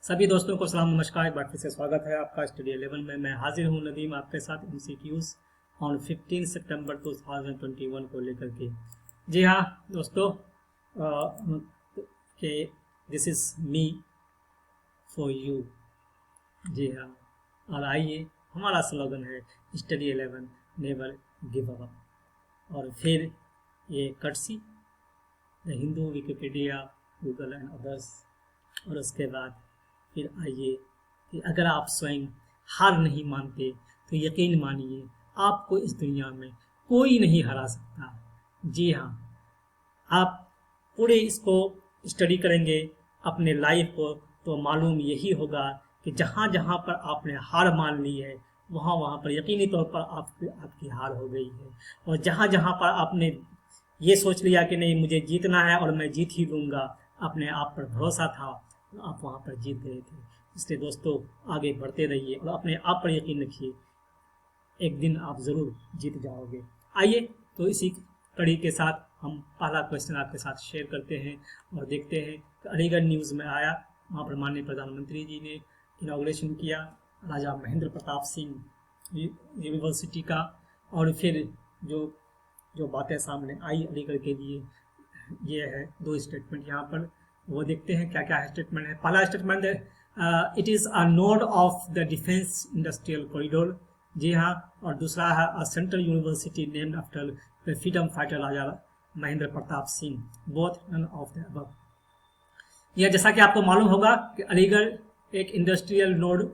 सभी दोस्तों को सलाम नमस्कार। एक बार फिर से स्वागत है आपका स्टडी 11 में। मैं हाजिर हूं नदीम आपके साथ एमसीक्यूज ऑन 15 सितंबर 2021 को लेकर के। जी हाँ दोस्तों, के this is me for you. जी हाँ, और आइए, हमारा स्लोगन है स्टडी 11 नेवर गिव अप। और फिर ये courtesy the Hindu, Wikipedia, Google and others. और उसके बाद फिर आइए कि अगर आप स्वयं हार नहीं मानते तो यकीन मानिए आपको इस दुनिया में कोई नहीं हरा सकता। जी हाँ, आप पूरे इसको स्टडी करेंगे अपने लाइफ को तो मालूम यही होगा कि जहाँ जहाँ पर आपने हार मान ली है वहाँ वहाँ पर यकीनी तौर पर आपकी हार हो गई है। और जहाँ जहाँ पर आपने ये सोच लिया कि नहीं मुझे जीतना है और मैं जीत ही लूँगा, अपने आप पर भरोसा था, तो आप वहाँ पर जीत गए थे। इसलिए दोस्तों आगे बढ़ते रहिए और अपने आप पर यकीन रखिए, एक दिन आप ज़रूर जीत जाओगे। आइए तो इसी कड़ी के साथ हम पहला क्वेश्चन आपके साथ शेयर करते हैं और देखते हैं कि अलीगढ़ न्यूज़ में आया, वहाँ पर माननीय प्रधानमंत्री जी ने इनॉग्रेशन किया राजा महेंद्र प्रताप सिंह यूनिवर्सिटी का। और फिर जो जो बातें सामने आई अलीगढ़ के लिए, ये है दो स्टेटमेंट यहाँ पर, वो देखते हैं क्या क्या स्टेटमेंट है। पहला स्टेटमेंट है it is a node of the defence industrial corridor. जी हाँ, और दूसरा है a central university named after the freedom fighter Raja Mahendra Pratap Singh, both none of the above. यह जैसा कि आपको मालूम होगा कि अलीगढ़ एक इंडस्ट्रियल नोड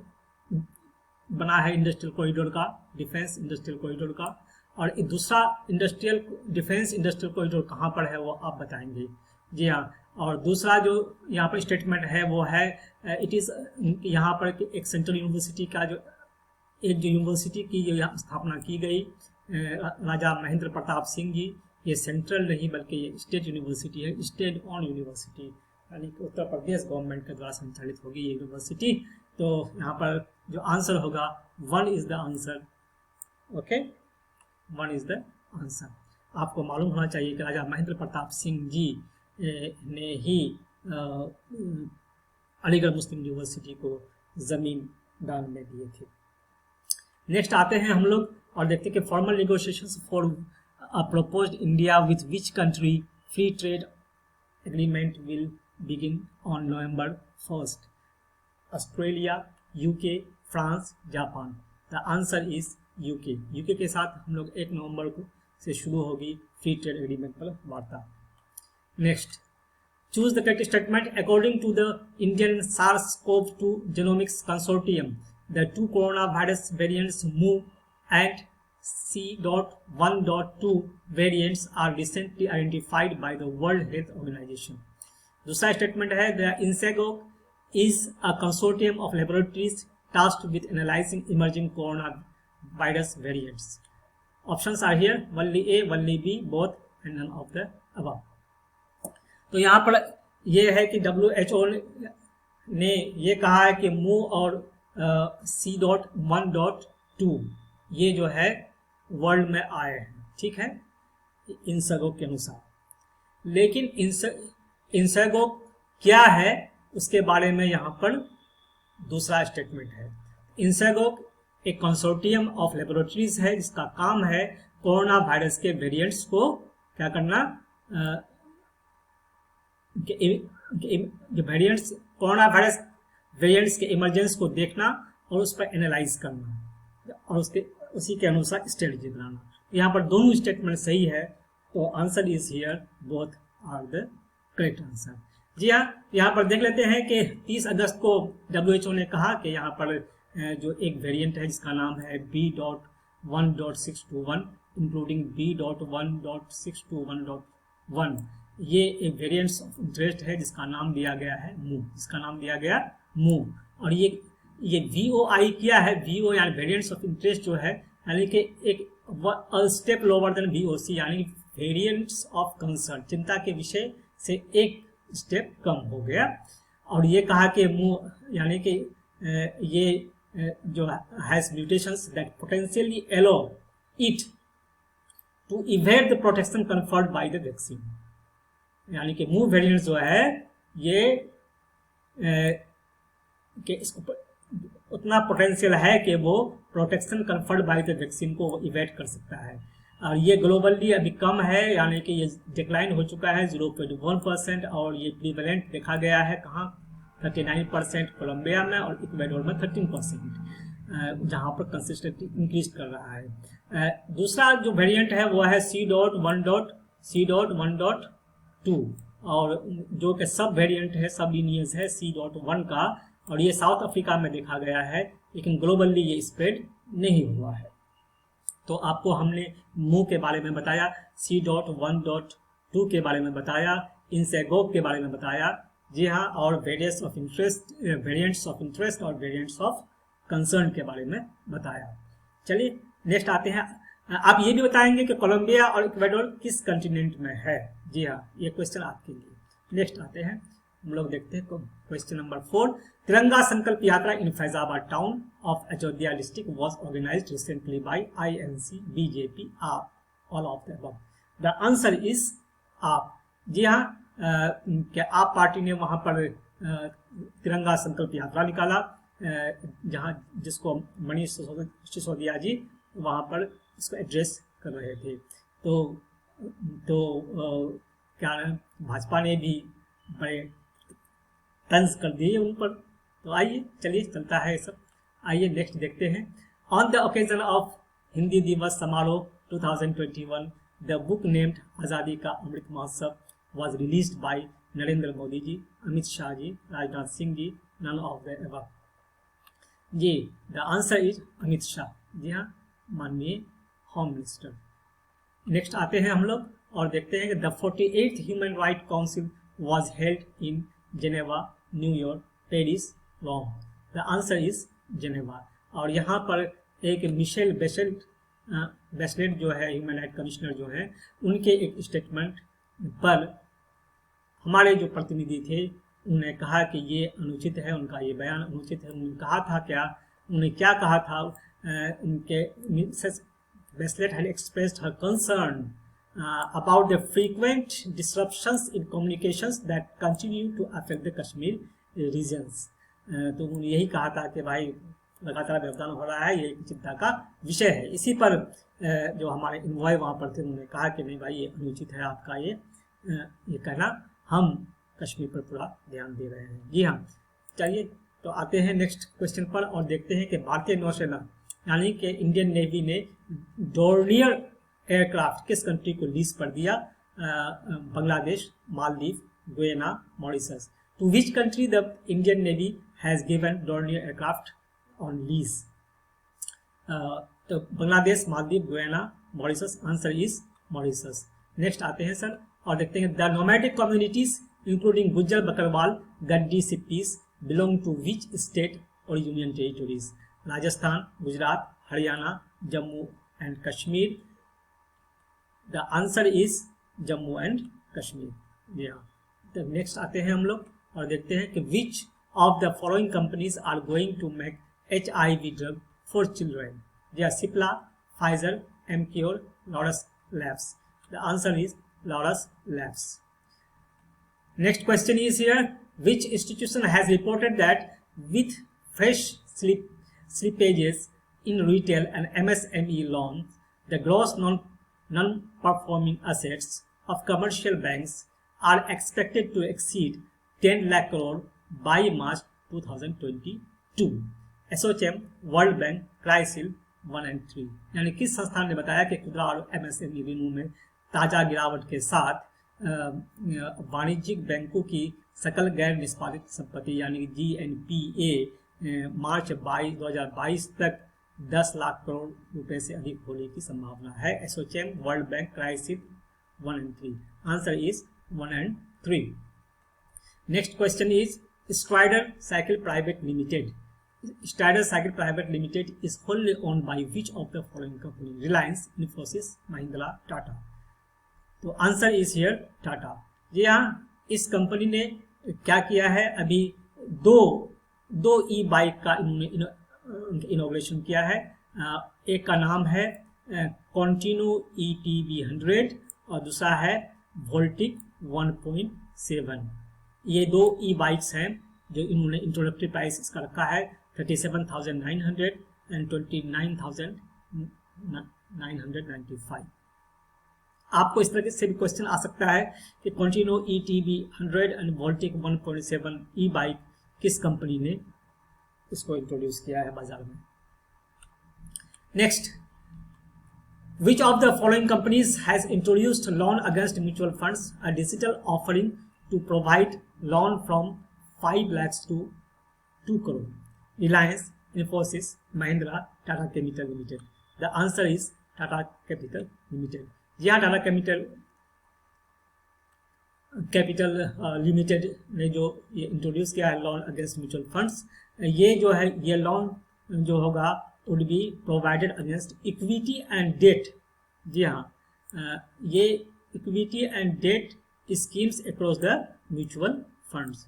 बना है इंडस्ट्रियल कॉरिडोर का, डिफेंस इंडस्ट्रियल कॉरिडोर का। और दूसरा डिफेंस इंडस्ट्रियल कॉरिडोर कहाँ पर है वो आप बताएंगे। जी हाँ, और दूसरा जो यहाँ पर स्टेटमेंट है वो है इट इज़ यहाँ पर एक सेंट्रल यूनिवर्सिटी का जो यूनिवर्सिटी की जो यहाँ स्थापना की गई राजा महेंद्र प्रताप सिंह जी, ये सेंट्रल नहीं बल्कि ये स्टेट यूनिवर्सिटी है, स्टेट ऑन यूनिवर्सिटी, यानी कि उत्तर प्रदेश गवर्नमेंट के द्वारा संचालित होगी ये यूनिवर्सिटी। तो यहाँ पर जो आंसर होगा 1 is the answer. Okay, 1 is the answer. आपको मालूम होना चाहिए कि राजा महेंद्र प्रताप सिंह जी ने ही अलीगढ़ मुस्लिम यूनिवर्सिटी को ज़मीन दान में दिए थे। नेक्स्ट आते हैं हम लोग और देखते हैं कि formal negotiations for proposed India with which country free trade agreement will begin on November 1st। Australia, UK, France, Japan. The answer is UK. UK के साथ हम लोग 1 नवंबर को से शुरू होगी फ्री ट्रेड एग्रीमेंट पर वार्ता। Next, choose the correct statement. According to the Indian SARS-CoV-2 genomics consortium, the 2 coronavirus variants Mu and C.1.2 variants are recently identified by the World Health Organization। दूसरा स्टेटमेंट है the INSACO is a consortium of laboratories tasked with analyzing emerging coronavirus variants। Options are here, only A, only B, both and none of the above। तो यहाँ पर ये है कि WHO ने ये कहा है कि मू और C.1.2 ये जो है वर्ल्ड में आए हैं, ठीक है, इंसैगो के अनुसार। लेकिन इंसैगो क्या है उसके बारे में यहाँ पर दूसरा स्टेटमेंट है। इंसैगो एक कंसोर्टियम ऑफ लेबोरेटरीज है जिसका काम है कोरोना वायरस के वेरिएंट्स को क्या करना, जो वेरिएंट्स कोरोना वायरस वेरिएंट्स के इमरजेंस को देखना और उस पर एनालाइज करना और उसी के अनुसार स्ट्रेटजी बनाना। यहाँ पर दोनों स्टेटमेंट सही है, तो answer is here, both are the correct answer. जी हाँ, यहाँ पर देख लेते हैं कि 30 अगस्त को WHO ने कहा कि यहाँ पर जो एक वेरिएंट है जिसका नाम है B.1.621 इंक्लूडिंग B.1.621.1, ये एक वेरिएंट्स ऑफ इंटरेस्ट है जिसका नाम दिया गया है मू। और ये VOI क्या है, VO यानी वेरिएंट्स ऑफ इंटरेस्ट जो है, यानी कि एक स्टेप लोअर देन VOC, यानी वेरिएंट्स ऑफ कंसर्न, चिंता के विषय से एक स्टेप कम हो गया। और ये कहा कि यानी कि ये जो has mutations that potentially allow it to evade the protection conferred by the vaccine, यानी कि वेरिएंट्स जो है ये कि इसको उतना पोटेंशियल है कि वो protection conferred by the vaccine को इवेट कर सकता है। और ये ग्लोबली अभी कम है, यानी कि ये डिक्लाइन हो चुका है 0.1%, और ये प्रीवेलेंट देखा गया है कहाँ 39% कोलंबिया में और इक्वेडोर में 13%, जहाँ पर कंसिस्टेंटली इंक्रीज कर रहा है। दूसरा जो वेरिएंट है वो है C.1.2, और जो कि सब वेरिएंट है, सब लीनियज है C.1 का, और ये साउथ अफ्रीका में देखा गया है, लेकिन ग्लोबली ये स्प्रेड नहीं हुआ है। तो आपको हमने मुंह के बारे में बताया, C.1.2 के बारे में बताया, इंसेगोक के बारे में बताया, जी हाँ, और वेरिएंट्स ऑफ इंटरेस्ट और वेरिएंट्स ऑफ कंसर्न के बारे में बताया। चलिए नेक्स्ट आते हैं। आप ये भी बताएंगे कि कोलंबिया और इक्वेडोर किस कंटिनेंट में है। जी हाँ, ये क्वेश्चन आपके लिए। नेक्स्ट आते हैं, हम लोग देखते हैं question number 4। Tiranga Sankalp Yatra in Faizabad town of Ayodhya district was organised recently by INC, BJP, all of the above. The answer is आप। जी हाँ, क्या आप पार्टी ने वहां पर तिरंगा संकल्प यात्रा निकाला, जहां जिसको मनीष सिसोदिया जी वहां पर इसको एड्रेस कर रहे थे। तो क्या भाजपा ने भी बड़े तंज कर दिए उन पर। तो आइए चलिए चलता है सब। आइए नेक्स्ट देखते हैं। On the occasion of Hindi दिवस समारोह 2021, द बुक नेम्ड आज़ादी का Amrit Mahotsav was released by Narendra Modi ji, Amit Shah ji, Rajnath Singh ji, none of the above। जी, the answer is Amit Shah. जी हाँ, माननीय होम मिनिस्टर। नेक्स्ट आते हैं हम लोग और देखते हैं कि the 48th human right council was held in Geneva, New York, Paris, Rome. The answer is Geneva. और यहाँ पर एक मिशेल बेचलेट जो है ह्यूमन राइट कमिश्नर जो है, उनके एक स्टेटमेंट पर हमारे जो प्रतिनिधि थे उन्होंने कहा कि ये अनुचित है, उनका ये बयान अनुचित है। उन्होंने कहा था उन्होंने क्या कहा था, उनके Mrs Bachelet had expressed her concern about the frequent disruptions in communications that continue to affect the Kashmir regions। तो उन्होंने यही कहा था कि भाई लगातार व्यवधान हो रहा है, ये चिंता का विषय है। इसी पर जो हमारे इन्वॉय वहाँ पर थे उन्होंने कहा कि नहीं भाई ये अनुचित है आपका ये कहना, हम कश्मीर पर पूरा ध्यान दे रहे हैं। जी हाँ, चलिए तो आते हैं नेक्स्ट क्वेश्चन पर और देखते हैं कि भारतीय नौसेना यानी कि इंडियन नेवी ने डोर्नियर एयरक्राफ्ट किस कंट्री को लीज पर दिया। Bangladesh, Maldives, Guyana, Mauritius. To which country the Indian navy has given Dornier aircraft on lease. तो Bangladesh, Maldives, Guyana, Mauritius. Answer is Mauritius. Next आते हैं सर और देखते हैं the nomadic communities including Gujjar, Bakarwal, Gaddi, Sippis belong to which state और union territories. Rajasthan, Gujarat, Haryana, Jammu and Kashmir. The answer is Jammu and Kashmir. जी हाँ, तो next आते हैं हम लोग और देखते हैं कि which of the following companies are going to make HIV drug for children. जी हाँ, Cipla, Pfizer, Emcure, Laurus Labs. The answer is Laurus Labs. Next question is here, which institution has reported that with fresh slippages in retail and MSME loans, the gross non-performing assets of commercial banks are expected to exceed 10 lakh crore by March 2022? ASSOCHAM, world bank, CRISIL 1 and 3। यानी किस संस्थान ने बताया कि खुदरा और MSME ऋणों में ताजा गिरावट के साथ वाणिज्यिक बैंकों की सकल गैर निष्पादित संपत्ति यानी GNPA मार्च 2022 तक 10 लाख करोड़ रुपए से अधिक होने की संभावना है। ASSOCHAM, world bank, CRISIL 1 and 3। Answer is 1 and 3। Next question is strider cycle private limited. Strider cycle private limited is होल्ली owned by which of the following company. Reliance, Infosys, Mahindra, Tata. तो आंसर इज हियर टाटा। जी हाँ, इस कंपनी ने क्या किया है, अभी दो ई बाइक का इन्होंने इनोग्रेशन किया है। एक का नाम है कॉन्टिन्यू ETB 100 और दूसरा है वोल्टिक 1.7। ये दो ई बाइक्स हैं जो इन्होंने इंट्रोडक्टरी प्राइस इसका रखा है 37,900 एंड 29,995। आपको इस तरह से भी क्वेश्चन आ सकता है कि कॉन्टिनो ETB 100 and voltaic 1.7 E bike किस कंपनी ने इसको इंट्रोड्यूस किया है बाजार में। Next, which of the following companies has introduced loan against mutual funds, a digital offering to provide loan from 5 lakhs to 2 crore? Reliance, Infosys, Mahindra, Tata Capital Limited. The answer is Tata Capital Limited. यहाँ Tata capital limited ने जो ये introduce किया है loan against mutual funds, ये जो है ये लोन जो होगा would be provided against equity and debt. जी हाँ, ये equity and debt schemes across the mutual funds,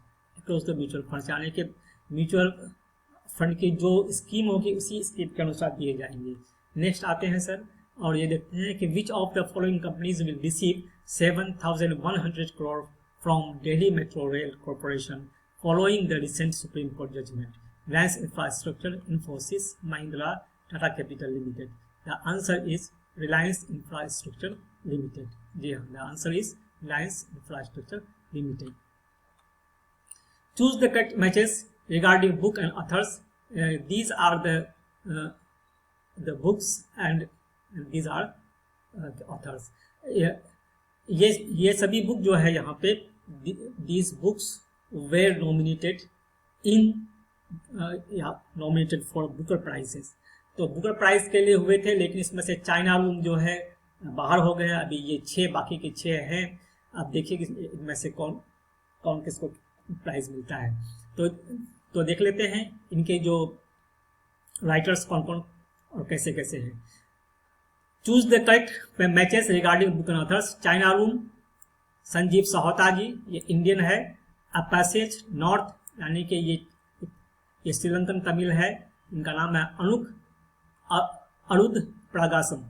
यानी कि म्यूचुअल फंड की जो स्कीम होगी उसी स्कीम के अनुसार दिए जाएंगे। नेक्स्ट आते हैं सर, और ये देखते हैं कि which of the following companies will receive 7,100 crore from Delhi metro rail corporation following the recent supreme court judgement? Reliance Infrastructure, Infosys, Mahindra, Tata Capital Limited. The answer is Reliance Infrastructure Limited. जी हाँ, the answer is Reliance Infrastructure Limited. Choose the correct matches regarding book and authors. These are the books and these are the authors. ये सभी book जो है यहाँ पे these books were nominated nominated for Booker prizes. तो Booker prize के लिए हुए थे, लेकिन इसमें से चाइना रूम जो है बाहर हो गए हैं। अभी ये 6 बाकी के 6 हैं। अब देखिए कि इनमें से कौन किसको प्राइज मिलता है। तो देख लेते हैं इनके जो राइटर्स कौन और कैसे कैसे हैं। Choose the correct matches regarding book and authors. China Room Sanjeev Sahota ji, ये इंडियन है। अ पैसेज नॉर्थ, यानी कि ये श्रीलंकन तमिल है, इनका नाम है Arudpragasam.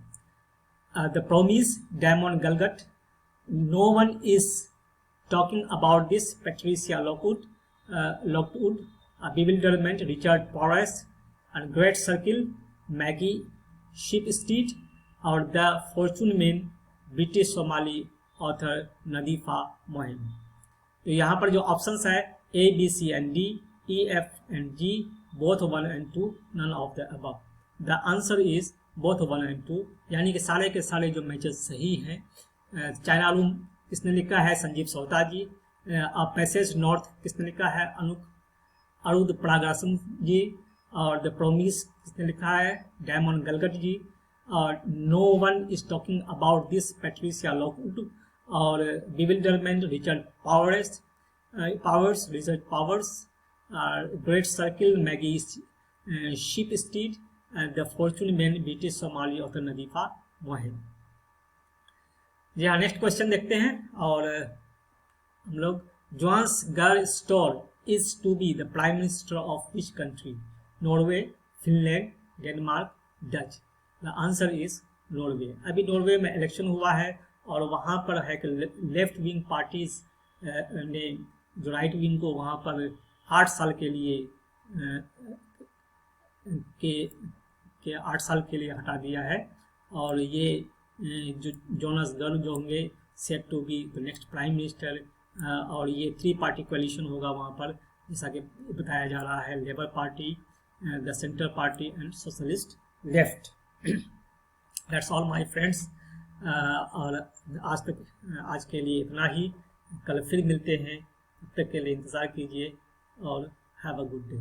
The promise Damon Galgut, no one is talking about this Patricia Lockwood, bewilderment Richard Powers, and great circle Maggie Shipstead, और the fortune men British Somali author Nadifa Mohamed. तो यहाँ पर जो ऑप्शंस है A, B, C and D, E, F and G, both 1 and 2, none of the above. The answer is both 1 and 2, यानी कि सारे के सारे जो मैचेस सही हैं। चाइना रूम किसने लिखा है? संजीव सहोता जी। अ पैसेज नॉर्थ किसने लिखा है? अरुद प्रागासम जी। और द प्रोमिस किसने लिखा है? डायमंड गलगट जी। और no one is talking about this Patricia Lockwood, और bewilderment Richard Richard Powers, great circle Maggie Shipstead, the fortune men British Somali author Nadifa Mohamed. जी हाँ, नेक्स्ट क्वेश्चन देखते हैं। और हम लोग Johannes Gahr Store is to be the prime minister of which country? Norway, Finland, Denmark, Dutch. The answer is Norway. अभी Norway में election हुआ है और वहाँ पर है कि लेफ्ट विंग पार्टीज ने जो राइट विंग को वहाँ पर 8 साल के लिए 8 साल के लिए हटा दिया है। और ये जो जोनास गर्ल जो होंगे set to be the next prime minister. और ये 3 पार्टी कोalition होगा वहाँ पर, जैसा कि बताया जा रहा है, labour party, the centre party and socialist left. That's all my friends. और आज के लिए इतना ही। कल फिर मिलते हैं, तब तक के लिए इंतज़ार कीजिए और हैव अ गुड डे।